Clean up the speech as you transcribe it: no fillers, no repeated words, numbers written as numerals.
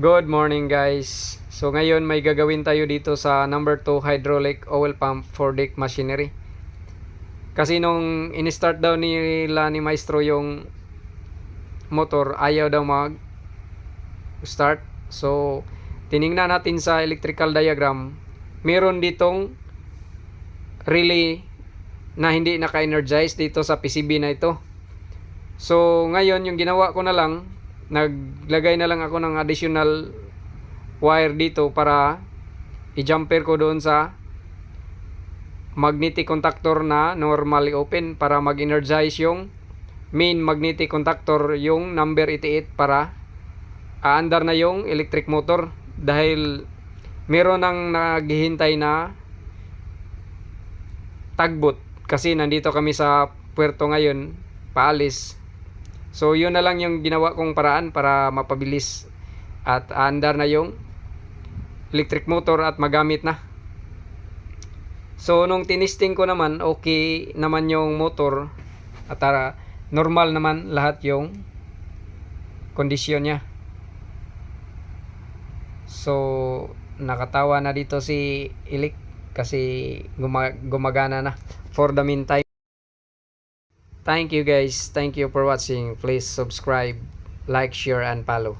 Good morning guys. So ngayon may gagawin tayo dito sa number 2 hydraulic oil pump for deck machinery. Kasi nung in-start daw nila ni Maestro yung motor, ayaw daw mag start. So tiningnan natin sa electrical diagram, meron ditong relay na hindi naka-energize dito sa PCB na ito. So ngayon yung ginawa ko na lang, naglagay na lang ako ng additional wire dito para i-jumper ko doon sa magnetic contactor na normally open para mag-energize yung main magnetic contactor, yung number 88, para aandar na yung electric motor. Dahil meron nang naghihintay na tagbot kasi nandito kami sa puerto ngayon, paalis. So yun na lang yung ginawa kong paraan para mapabilis at aandar na yung electric motor at magamit na. So nung tinisting ko naman, okay naman yung motor at normal naman lahat yung kondisyon niya. So nakatawa na dito si Ilik kasi gumagana na for the meantime. Thank you guys. Thank you for watching. Please subscribe, like, share, and follow.